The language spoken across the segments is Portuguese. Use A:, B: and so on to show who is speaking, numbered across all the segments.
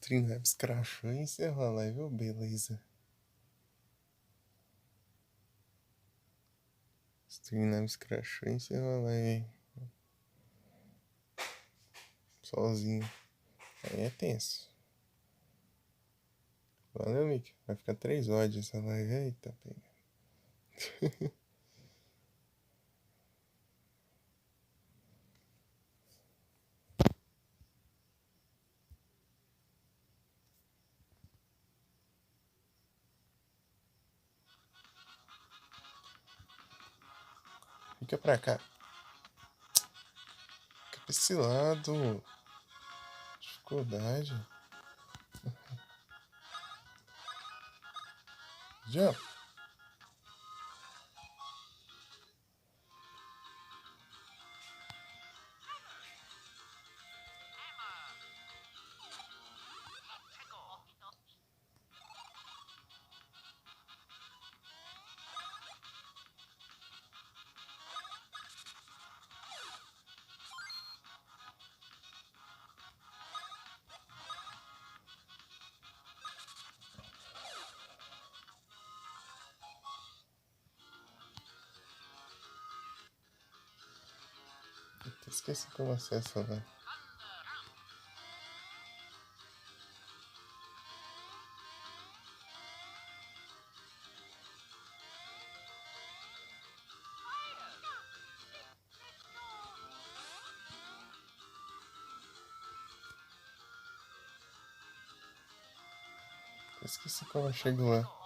A: Streamlabs crashou e encerrou a live, oh, beleza. Streamlabs crashou e encerrou a live. Sozinho. Aí é tenso. Valeu, Mick. Vai ficar 3 horas essa live. Eita, pega. Fica pra cá. Fica pra esse lado. Dificuldade. Jump. Esqueci como acessa lá. Esqueci como eu chego lá.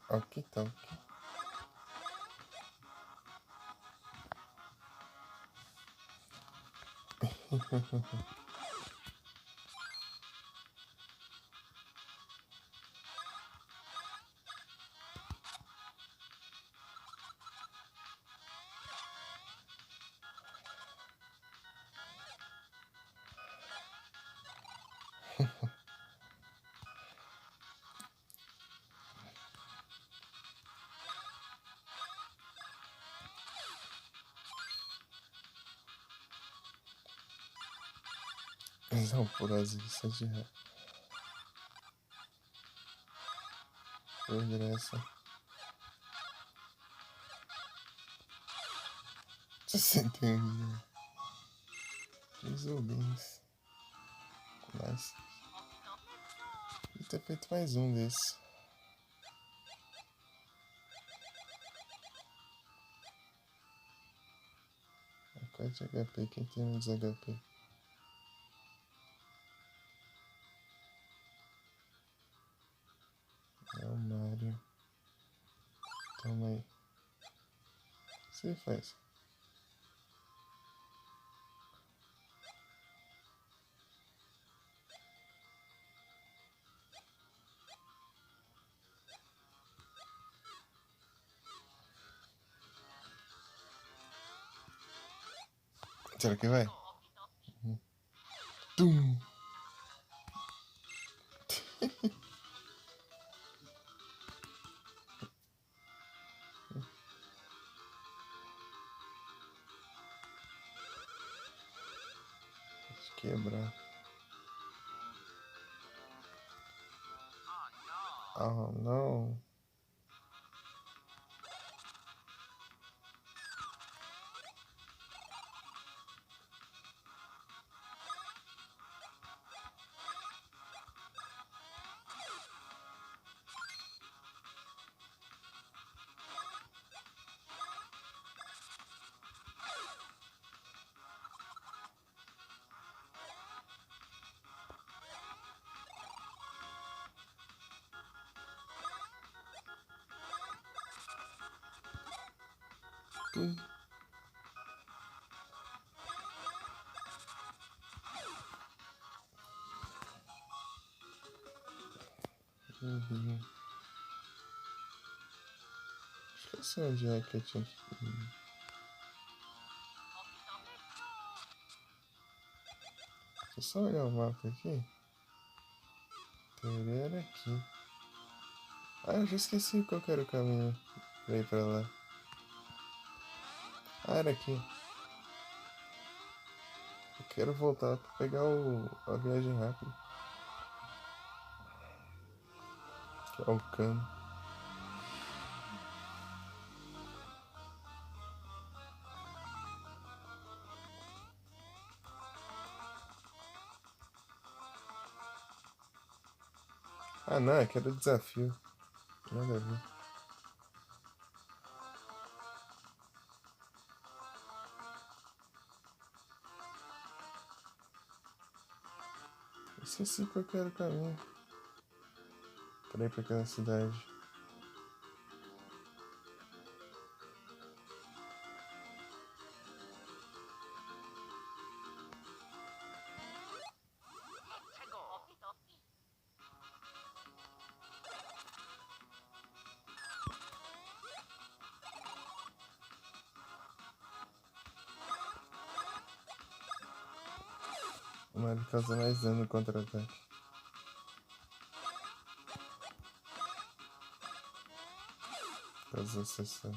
A: Aqui tá, aqui. Não, por isso de ré. Progressa. 61. 3 bens. Mas. Vou ter feito mais um desse. Qual de HP? Quem tem menos HP? É o Mario. Toma aí. O que você faz? Será que vai? Tum! Deixa eu quebrar. Oh, não. Tum. Uhum. Esqueci onde é que eu tinha que ir. Deixa eu só olhar o mapa aqui. Teoria era aqui. Ah, eu já esqueci qual que era o caminho pra ir pra lá. Ah, era aqui. Eu quero voltar pra pegar a viagem rápida. Que é o cano. Ah, não, é que era desafio. Nada a ver. Esqueci qual que era o caminho pra ir pra aquela cidade. O Mario causa mais dano no contra-ataque. Causa sucesso.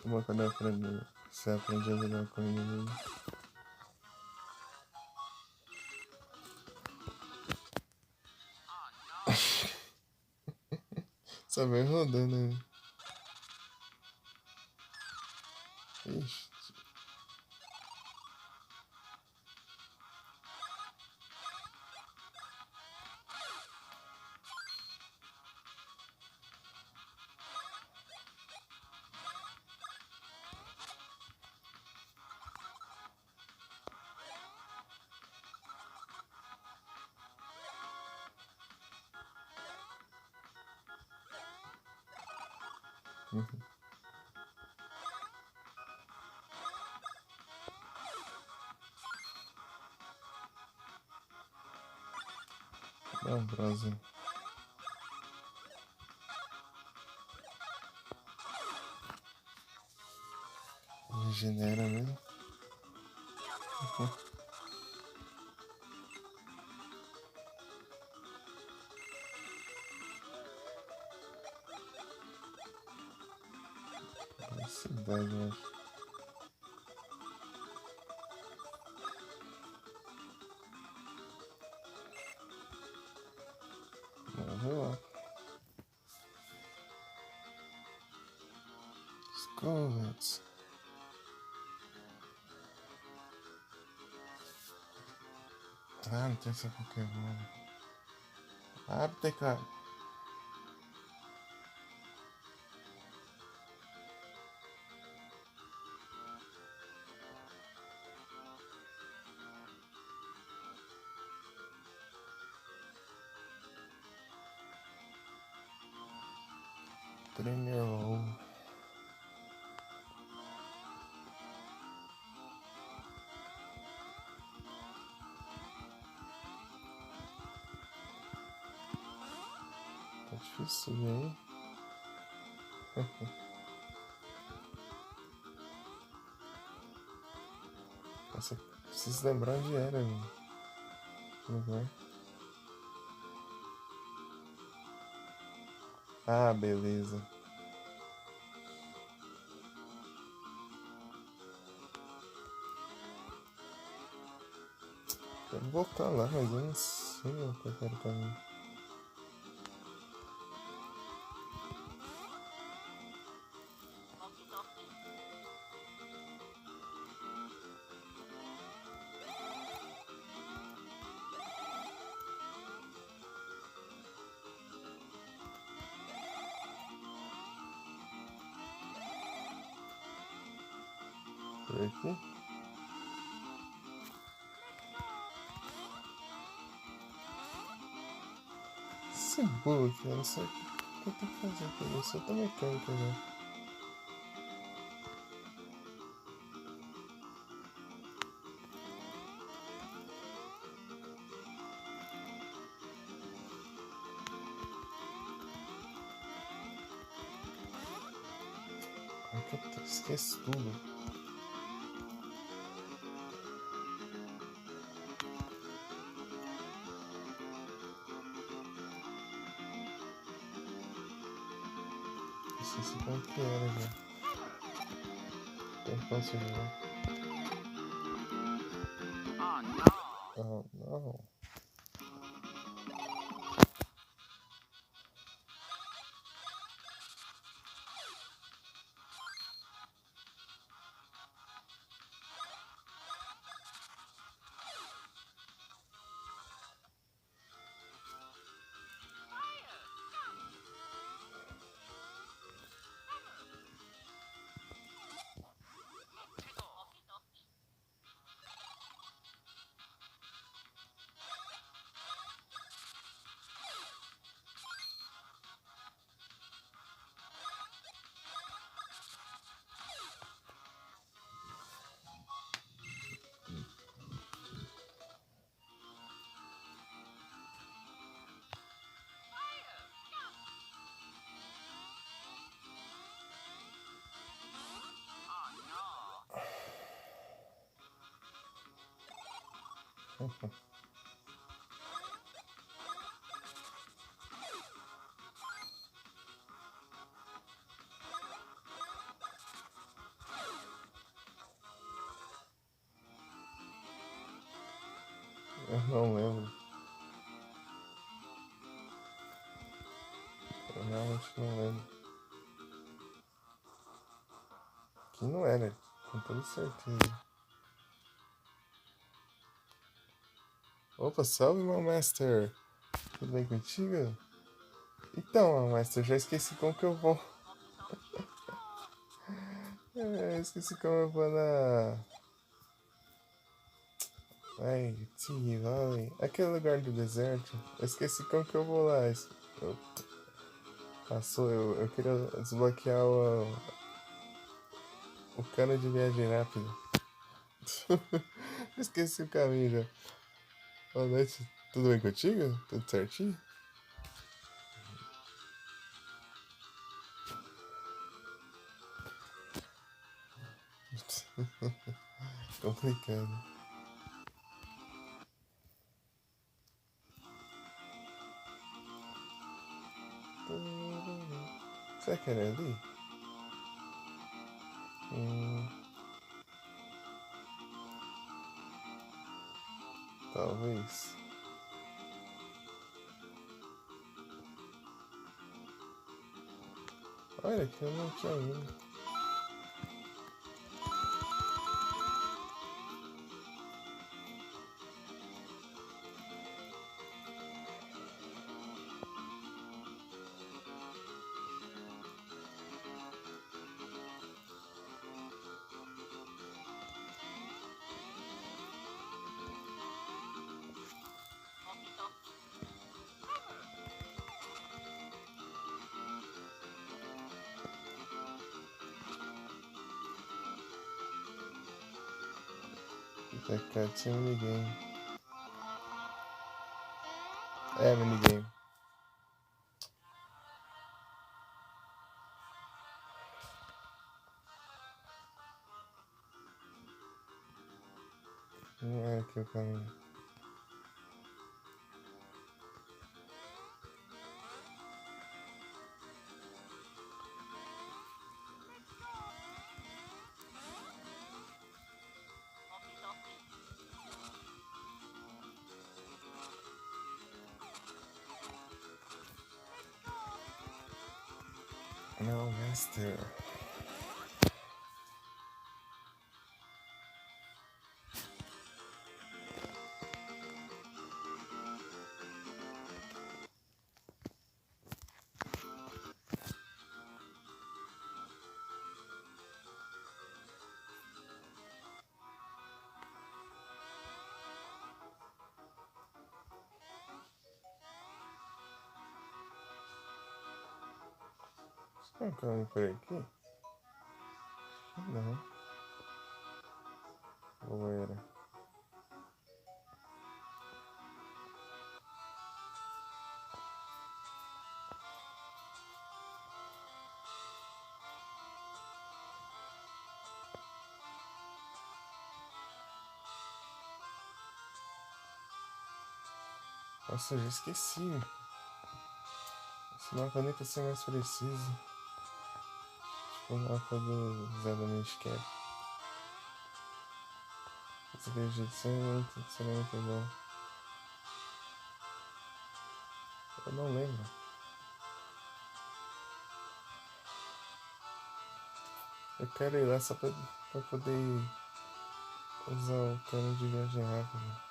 A: Uma quando você aprende a lidar com o inimigo. Só vem rodando, né? Ixi. Uhum. Dá um prazo. Regenera mesmo. Uhum. Cidade, eu acho. Morreu lá. Scorlets. Ah, não tem essa Pokémon. Abre, cara. Tremerol. Tá difícil subir aí. Nossa, preciso lembrar onde era o lugar. Ah, beleza. Quero voltar lá, mas eu não sei o que eu quero caminho. Por aqui? Esse bug aqui, eu não sei o que eu tenho que fazer com isso. Eu tô mecânica já. Como que eu esqueço tudo? Esqueci como que era já. Tem que jogar. Oh, não. Eu não lembro. Eu realmente não lembro. Que não era, com toda certeza. Opa, salve, meu master. Tudo bem contigo? Então, meu master, já esqueci como que eu vou. Esqueci como eu vou na... Ai, Tea Valley. Aquele lugar do deserto. Eu esqueci como que eu vou lá. Eu... Passou, eu queria desbloquear o cano de viagem rápida. Esqueci o caminho já. Boa noite. Tudo bem contigo? Tudo certinho? Complicado. Será que era ali? Talvez. Olha que eu não tinha vindo. Cá tinha minigame. É, minigame. Não era aqui o caminho. Não, master. Tem um caminho por aqui? Não. Ou era? Nossa, eu já esqueci. Esse mapa nem pra ser mais preciso. o mapa do Zelda Minish Cap. Esse vídeo seria muito bom. Eu não lembro. Eu quero ir lá só pra poder usar o cano de viagem rápida.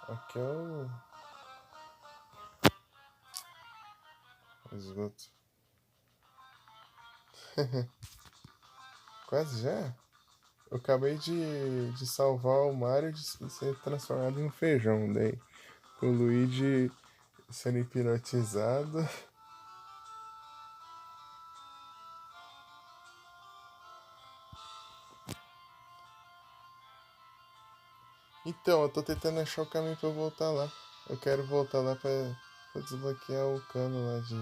A: Aqui é o esgoto. Quase já? Eu acabei de salvar o Mario de ser transformado em um feijão. Daí, com o Luigi sendo hipnotizado. Então, eu tô tentando achar o caminho pra eu voltar lá. Eu quero voltar lá pra desbloquear o cano lá de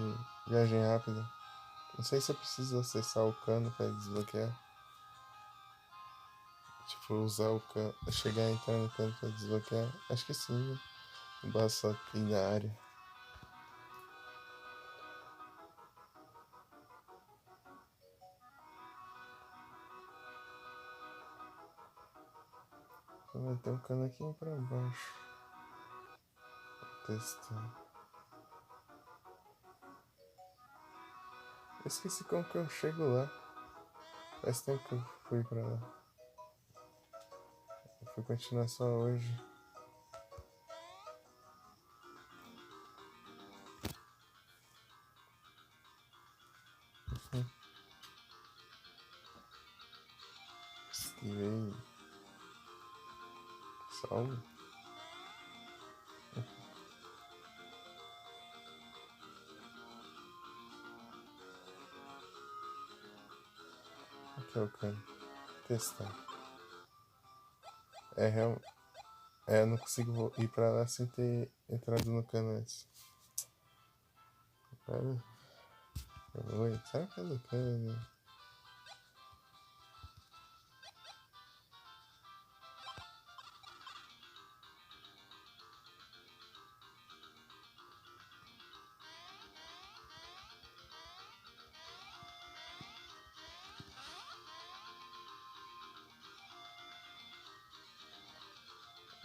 A: viagem rápida. Não sei se eu preciso acessar o cano pra desbloquear. Tipo, usar o cano. Chegar a entrar no cano pra desbloquear. Acho que sim, né? Basta aqui na área. Vai ter um cano aqui pra baixo. Vou testar. Eu esqueci como que eu chego lá. Faz tempo que eu fui pra lá. Eu fui continuar só hoje. Esquivei. Salve. Aqui é o cano. Testar. É real. É, eu não consigo ir pra lá sem ter entrado no cano antes. Olha. Oi, será que é do cano, né?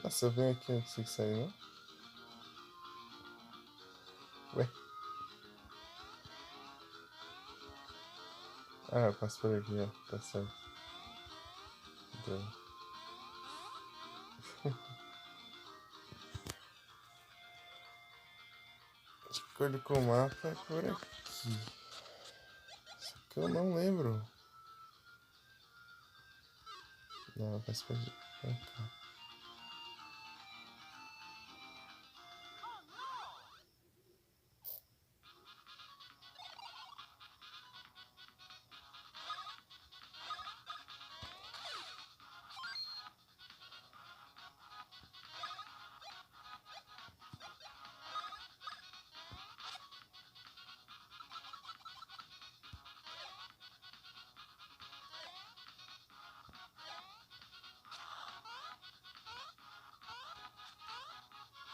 A: Nossa, eu venho aqui, eu não consigo sair, não? Ué? Ah, eu passo por aqui, ó. Tá certo. Então, de acordo com o mapa, é por aqui. Só que eu não lembro. Não, eu passo por aqui. Pra cá.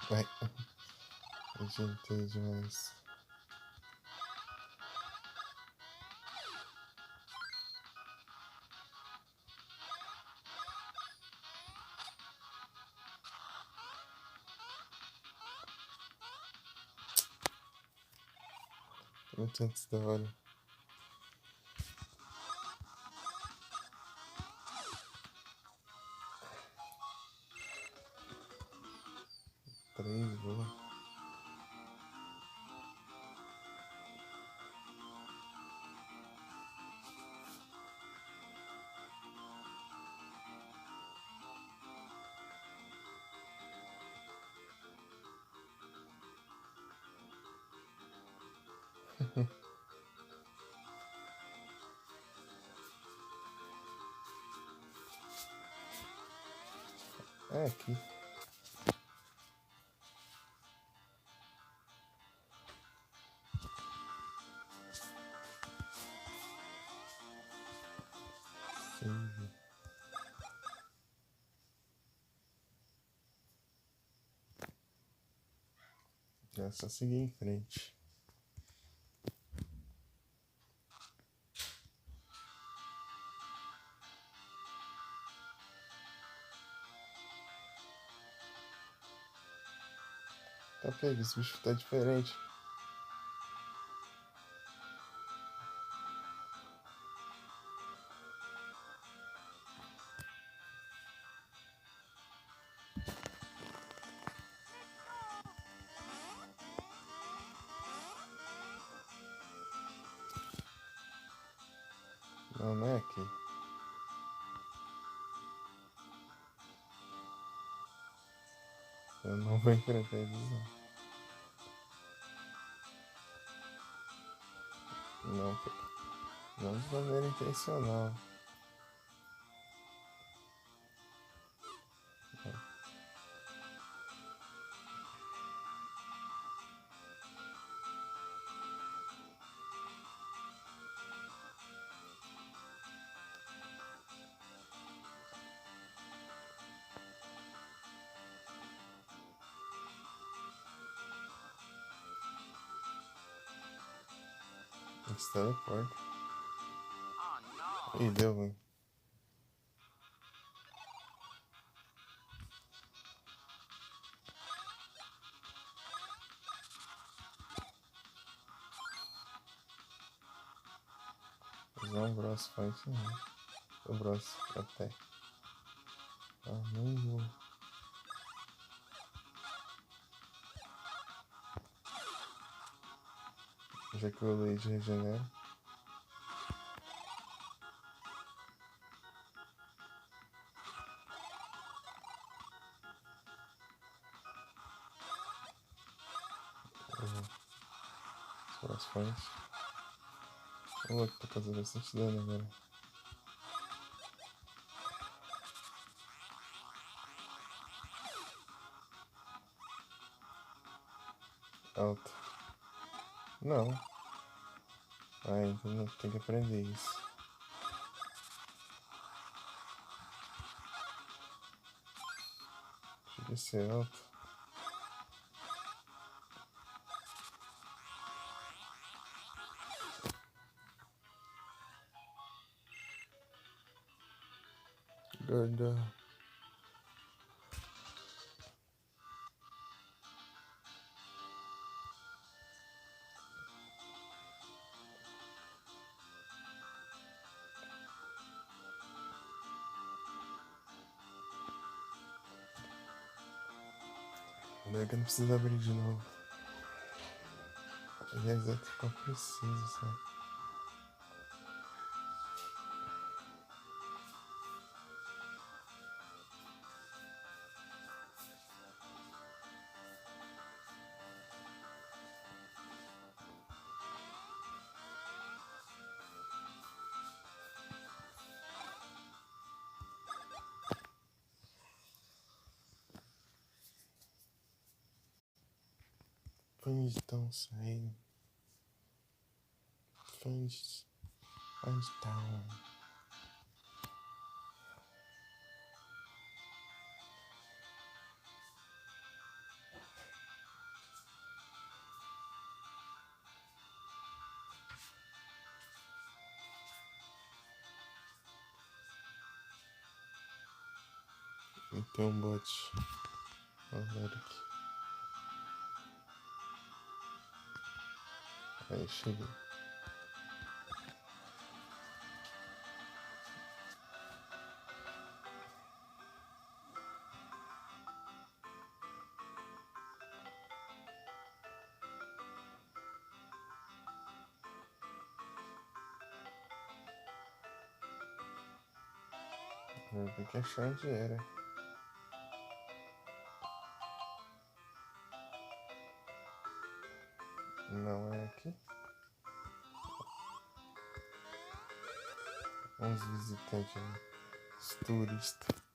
A: Vai. Agitei demais. Muito antes da hora. Três, boa. É aqui. Sim. É só seguir em frente. Tá pego, esse bicho tá diferente. Não, não é aqui. Eu não vou enfrentar eles, não. Não de maneira intencional. Esse teleporta. Ih, deu ruim. Vou usar um braço forte não. O braço até. Ah, não vou. Já que o leite regenera. Os braços fortes. Ô louco, tô fazendo bastante dano agora. Alto. Não. Ah, então não tem que aprender isso. Deixa ser alto. Gorda. Agora que eu não preciso abrir de novo. Aliás, é que eu preciso, sabe? Onde estão saindo? Onde estão? Tem um bot. Olha aqui. Aí cheguei. Eu tenho que achar onde era. Não é aqui? Uns visitantes, né? Os turistas.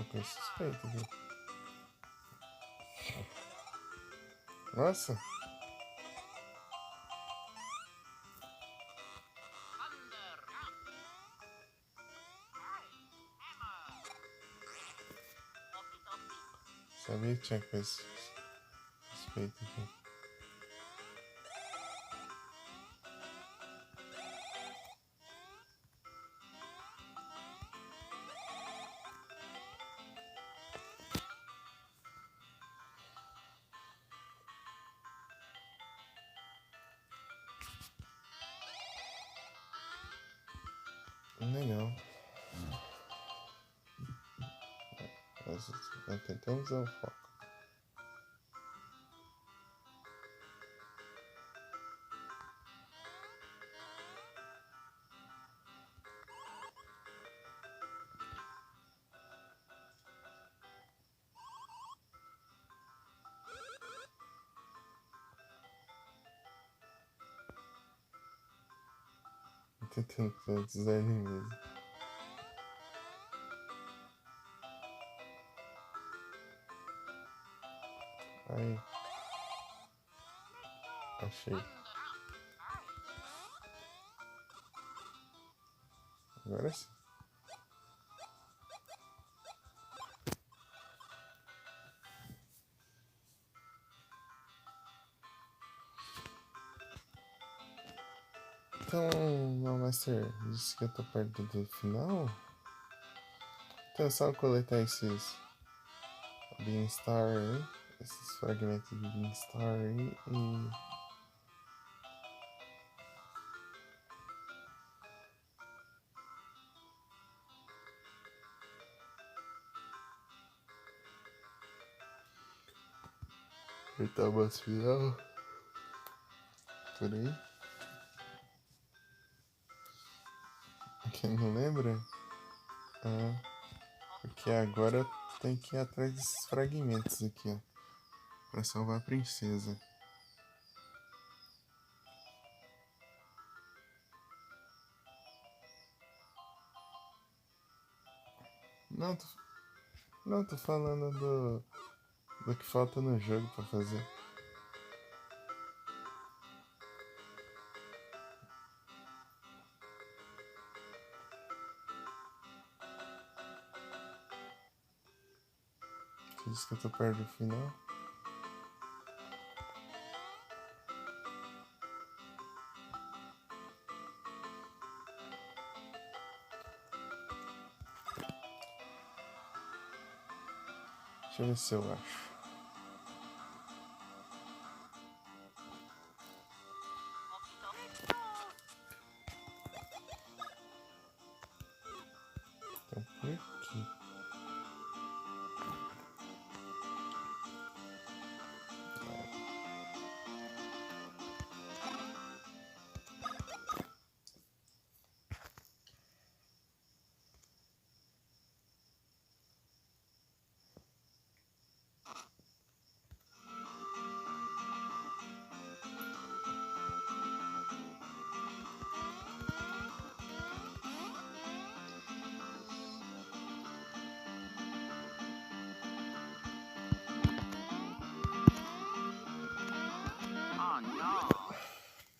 A: coisa suspeita aqui. Nossa! Sabia que tinha coisa suspeita aqui. Legal. Nós tentamos usar o foco. Tentando fazer design mesmo. Aí. Achei. Agora sim. Então, meu Master disse que eu tô perto do final. Então é só coletar esses Beanstar aí, esses fragmentos de Beanstar aí e... apertar o boss final. Por aí. Quem não lembra? Porque agora tem que ir atrás desses fragmentos aqui, ó. Pra salvar a princesa. Não, tô falando do que falta no jogo pra fazer. Você disse que eu tô perto do final. Deixa eu ver se eu acho. Então por aqui.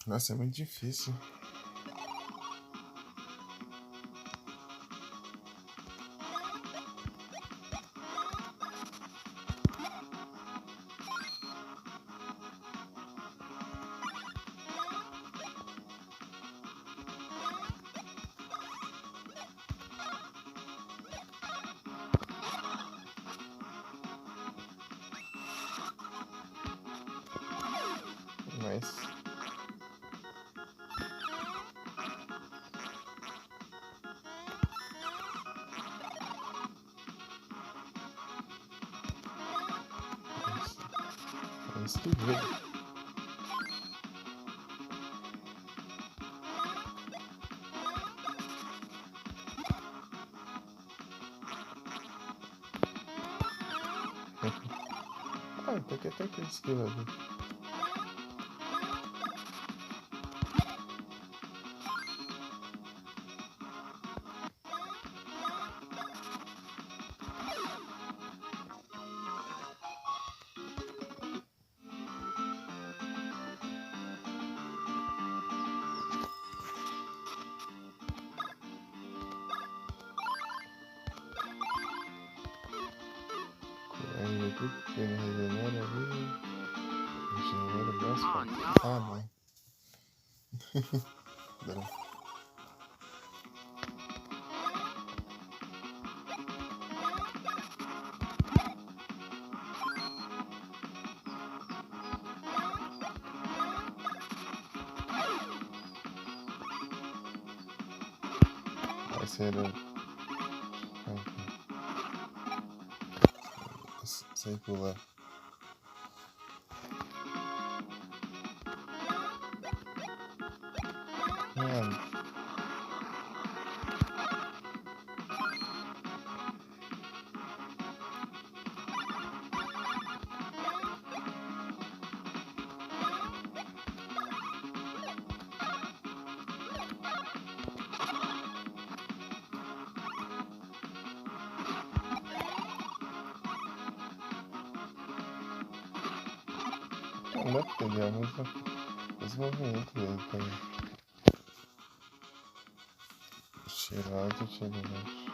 A: Nossa, é muito difícil. Mas... vamos que ver. Tá aqui até que esquiva ali. por que não regenera ali? Regenera o braço pra... Ah, não. Droga. Vai ser... Sem pular. Mano. Não dá pra pegar os movimentos dele também. Tira alto, tira baixo.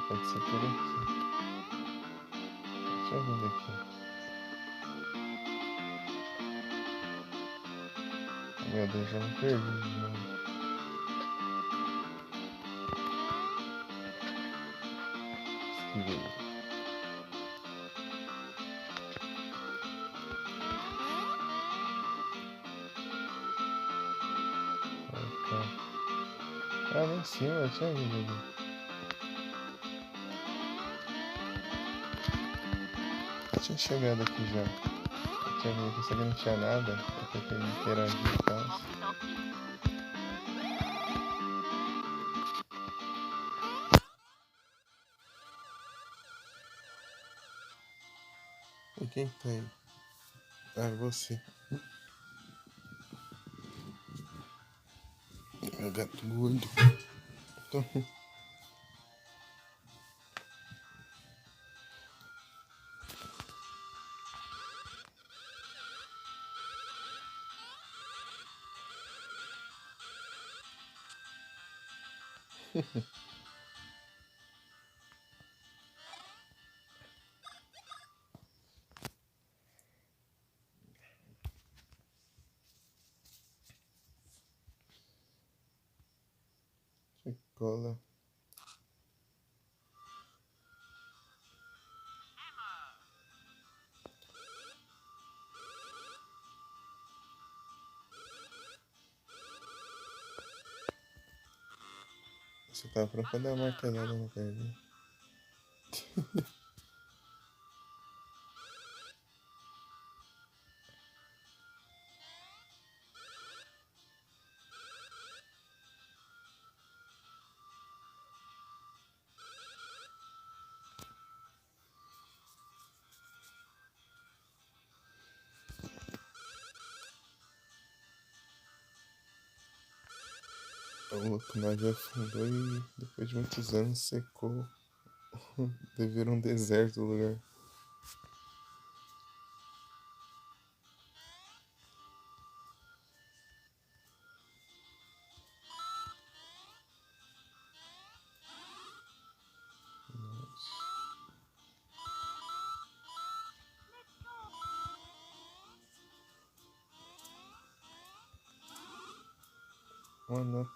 A: Pode ser por aqui. Deixa eu ver daqui. Meu Deus, já me perdi de novo. Esquivei. Vai cá. Ah, lá em cima, eu tinha vindo ali. Eu tinha chegado aqui já. Eu tinha vindo aqui, só que não tinha nada. Eu tentei interagir e tal. E quem tá aí? Ah, é você. Meu gato gordo. Então... Cola. Você tava pronto pra dar uma martelada na perna. O navio afundou e depois de muitos anos secou. Devido a um deserto o lugar. One up.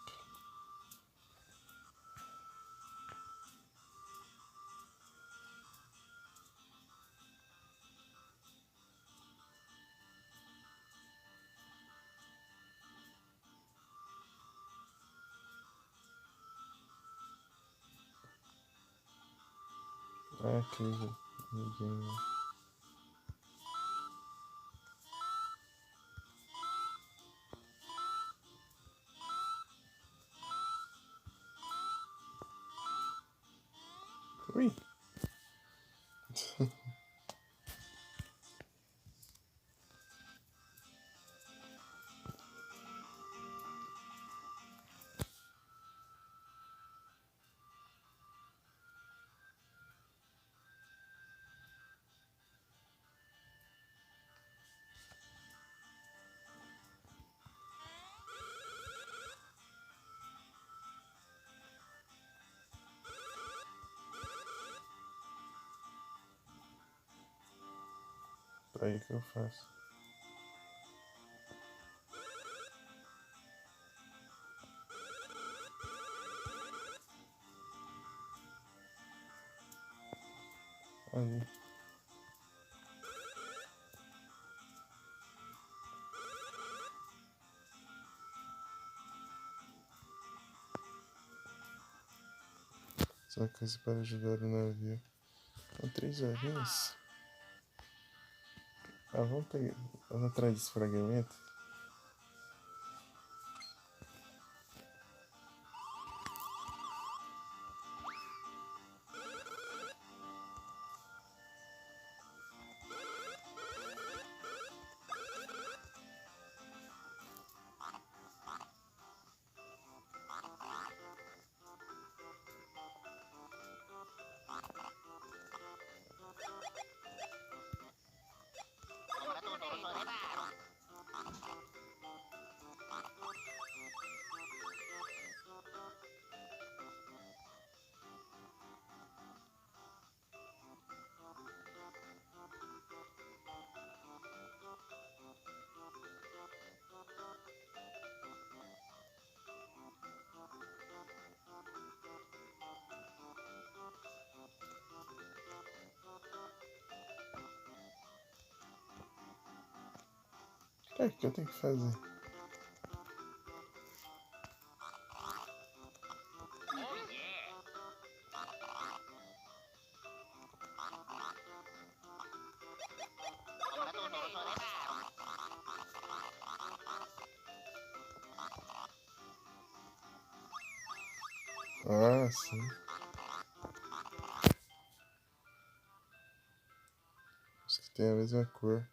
A: Ah, que Ninguém. Ui. Aí que eu faço. Aí. Só coisa para ajudar o navio. Com 3 horinhas. Ah, vamos pegar. Vamos atrás desse fragmento. O que eu tenho que fazer? Ah, sim. Os que tem a mesma cor.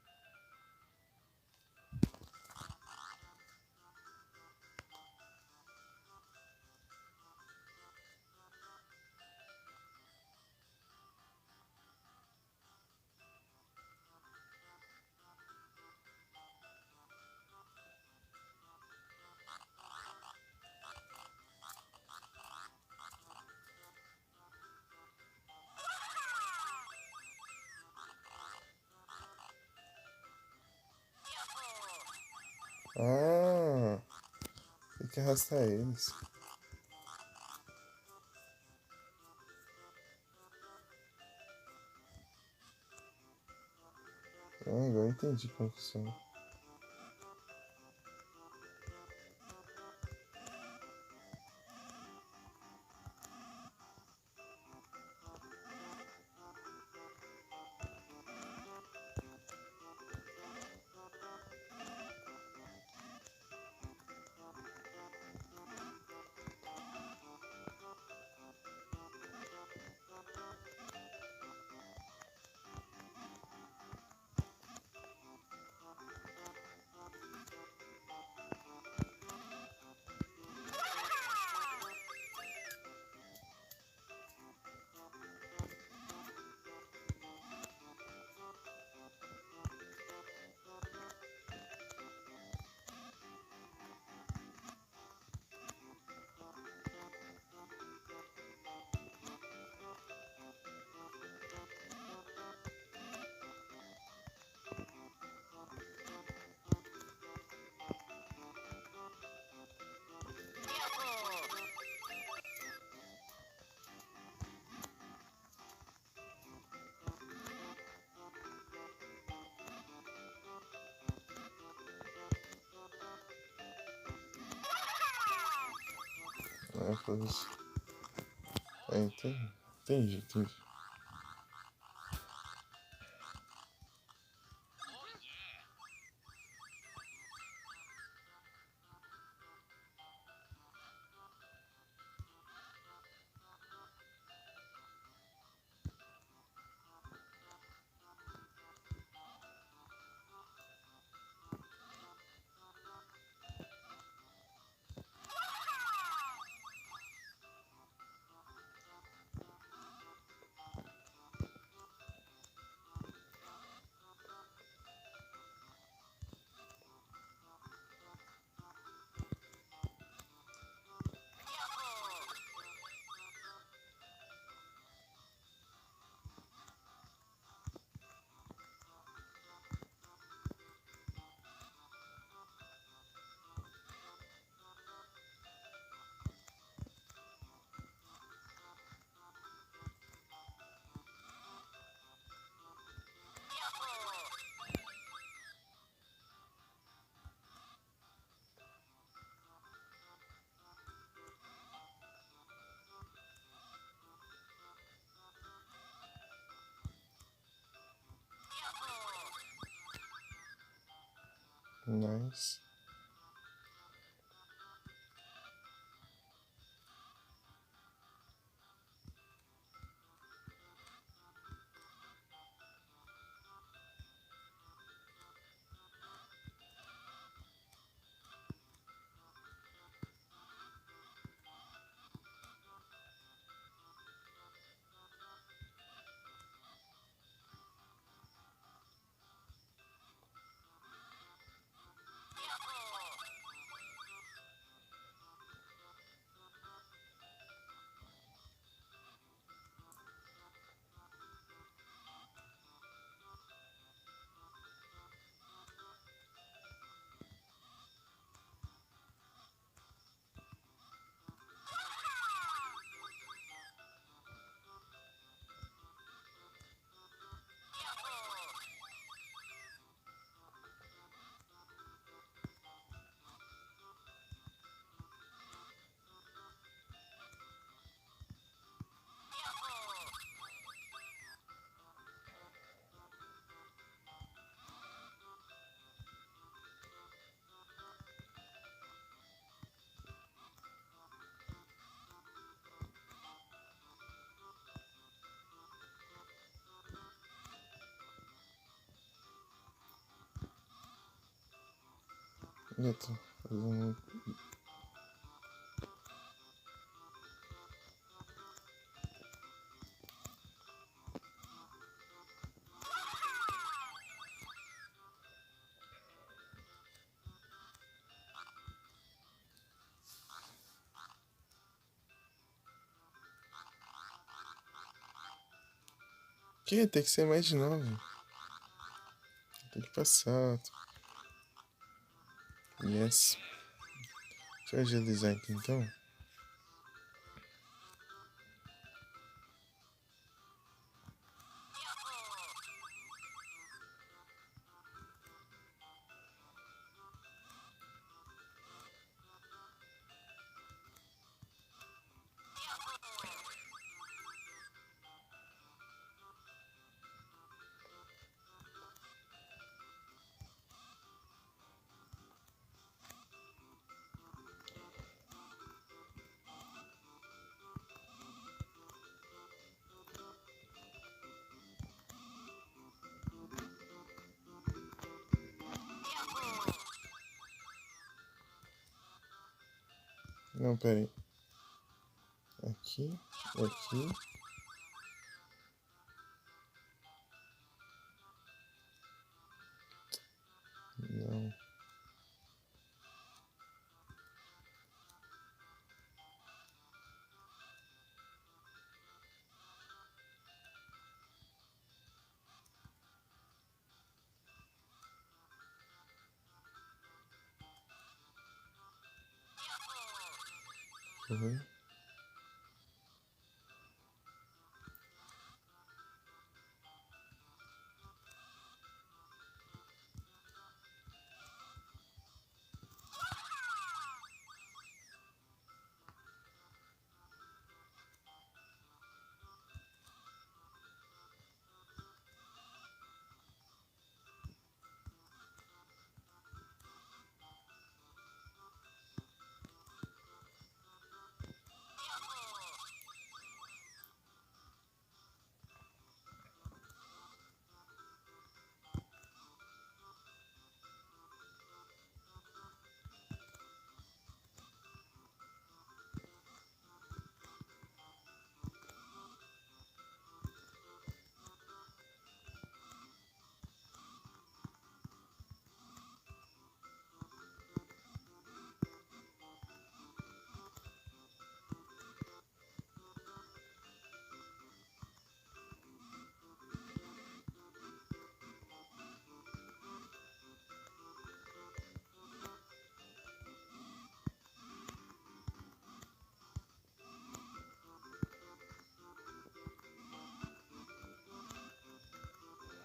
A: Ah, tem que arrastar eles. Ah, agora eu entendi como funciona. Ah, foda-se. É, entendi, entendi. Nice. Eu tô fazendo. Que? Tem que ser mais de 9. Tem que passar. Yes. Deixa eu agilizar aqui então. Não, pera aí. Aqui, aqui. Não.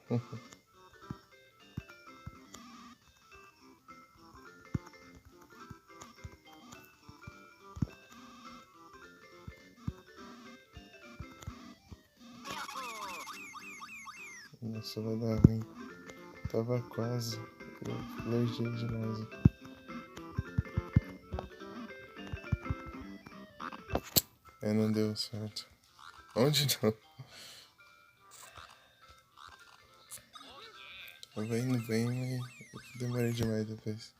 A: Uhum. Nossa, vai dar ruim. Tava quase. Alergia demais. Não deu certo. Onde não? Tava indo bem, mas demorei demais depois.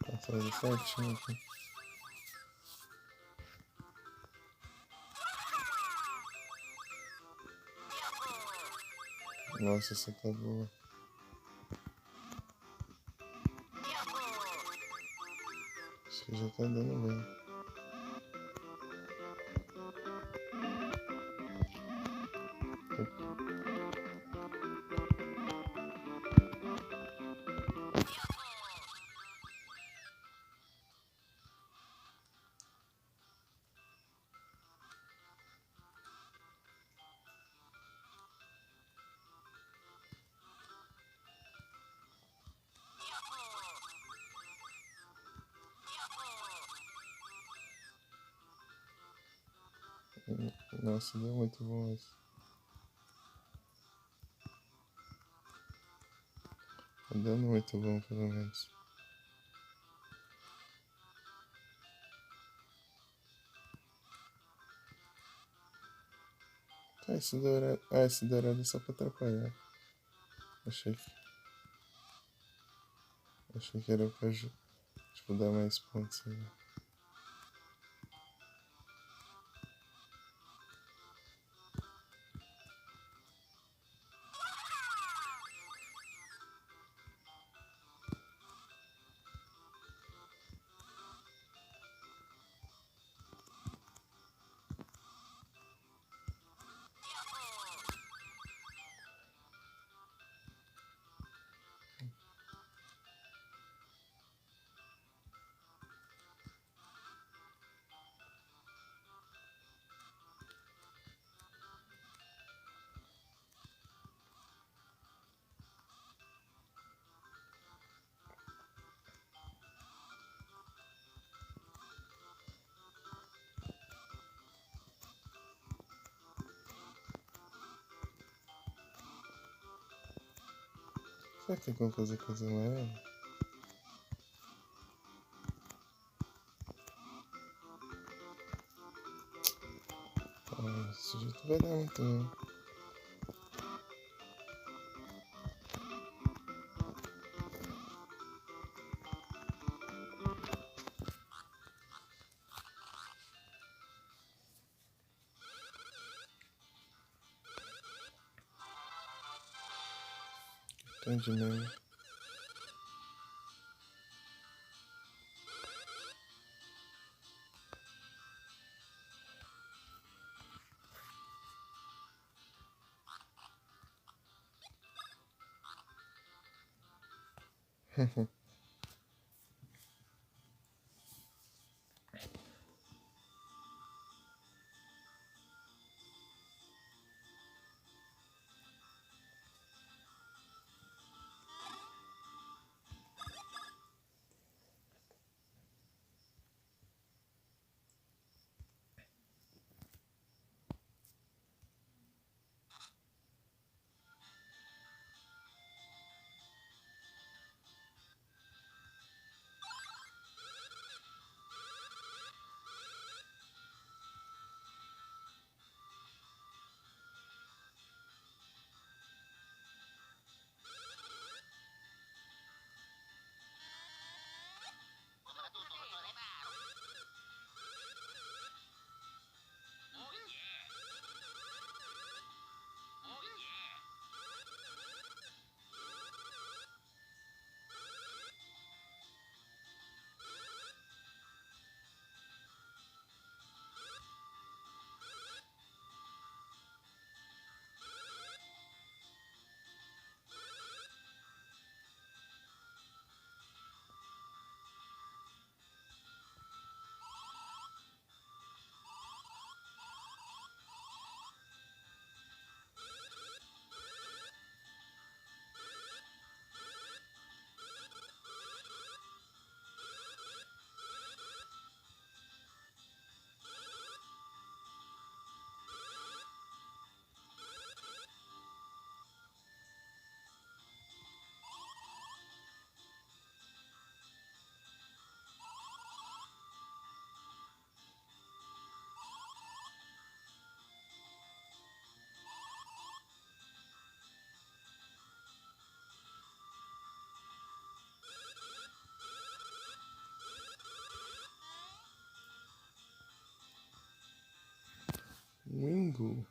A: Tá fazendo certinho aqui. Nossa, essa tá boa. Acho que já tá dando bem. Nossa, deu muito bom isso. Tá dando muito bom, pelo menos. Esse dourado. Esse dourado é só pra atrapalhar. Achei que. Achei que era pra, tipo, dar mais pontos aí. Será que tem como fazer coisa amarela? Esse jeito vai dar muito não. Entendi mesmo. tudo.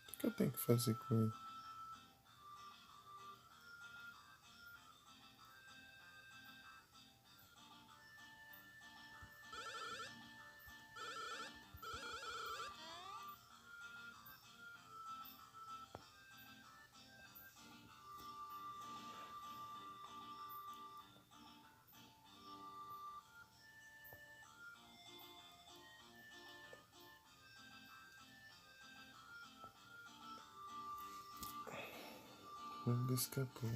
A: O que eu tenho que fazer com ele? Ele escapou.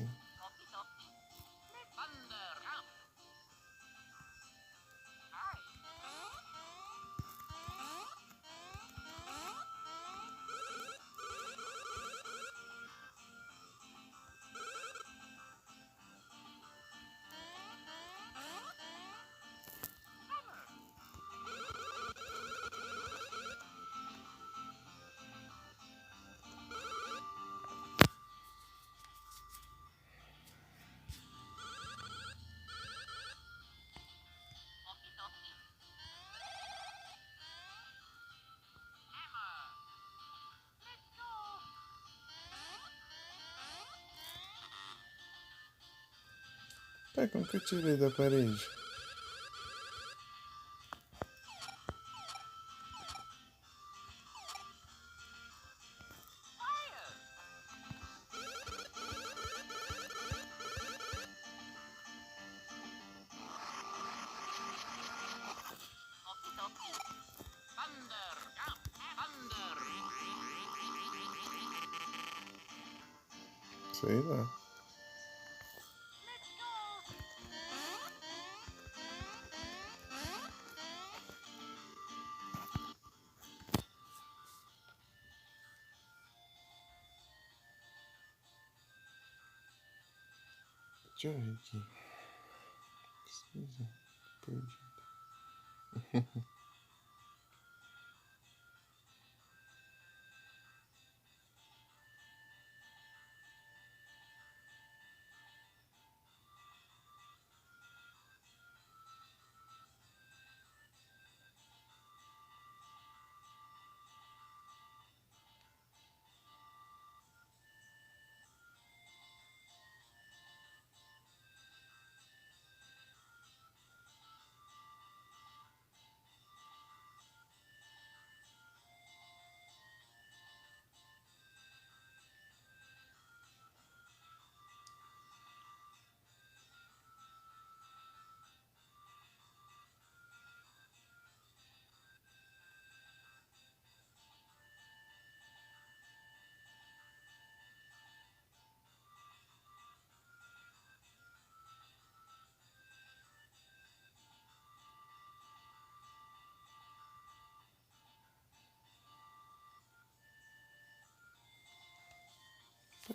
A: Pai, como que eu tirei da parede? Sei lá. Deixa eu ver aqui. Pesquisa. Perdido.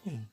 A: Peraí.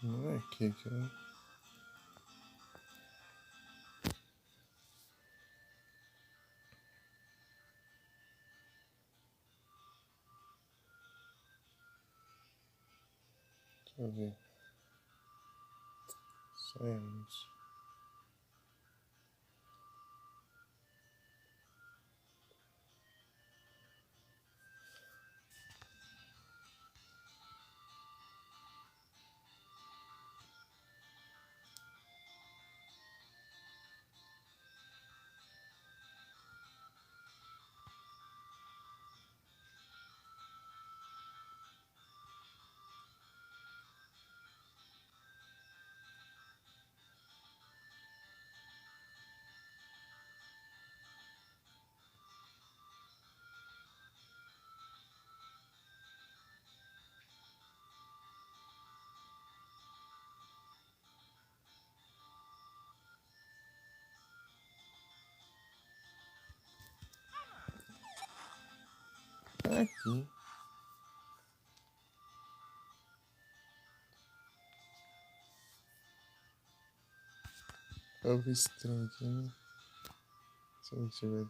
A: Não é aqui, cara. Deixa eu ver. Saímos. Aqui. Eu vi estranho aqui, né? Se eu tiver.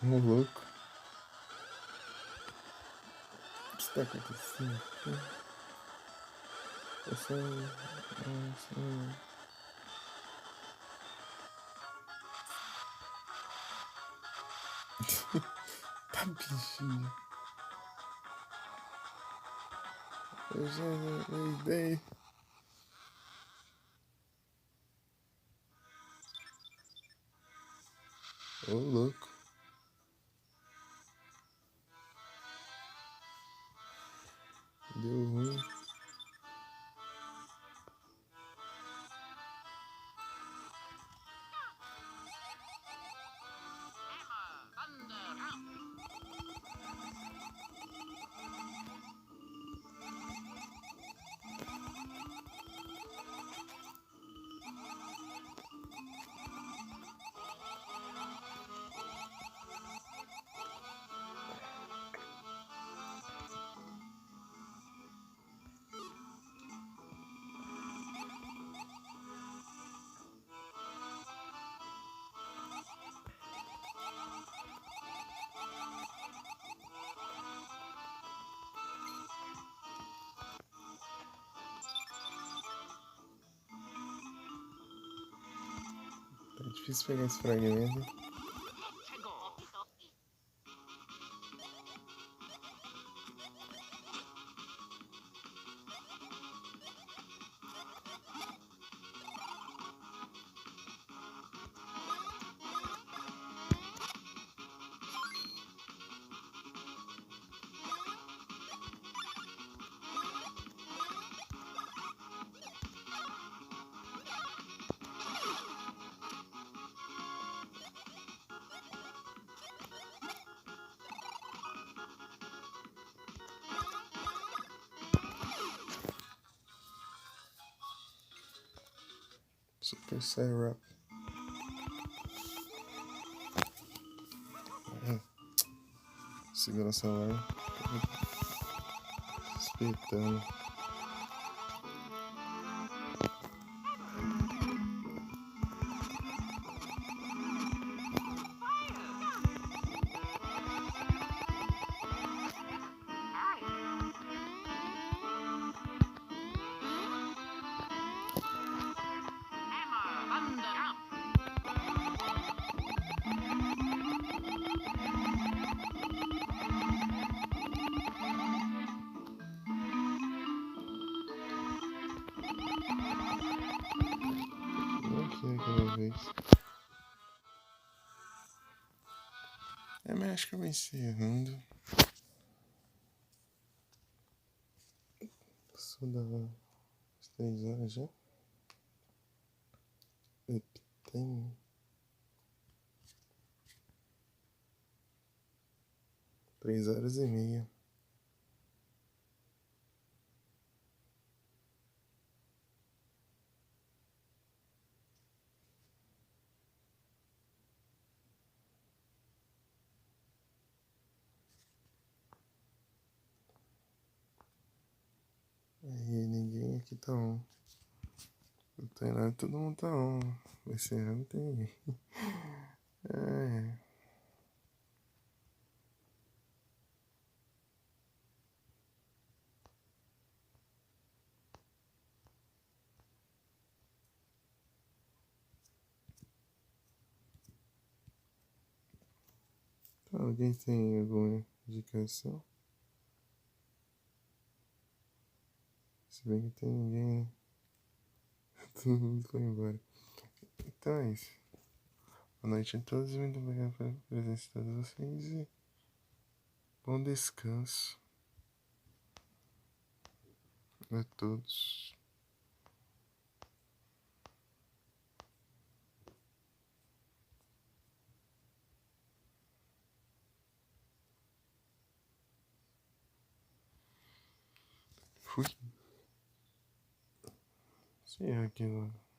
A: Ô, louco. O que está acontecendo aqui? Eu só. Nossa, tá bichinho. Eu já dei. Ô, louco. Deu ruim. Tá difícil pegar esse fragmento. Super Syrup. Segura o celular. Espetando. Aqui aquela vez. Mas acho que eu vou encerrando. Passou das 3 horas já. Tem 3 horas e meia. Aí ninguém aqui tá on. Não tem nada, todo mundo tá on. Esse ano não tem ninguém. É. Então, alguém tem alguma indicação? Se bem que tem ninguém, né? Todo mundo foi embora. Então é isso. Boa noite a todos, muito obrigado pela presença de todos vocês e bom descanso a todos. Fui. Sei aqui agora.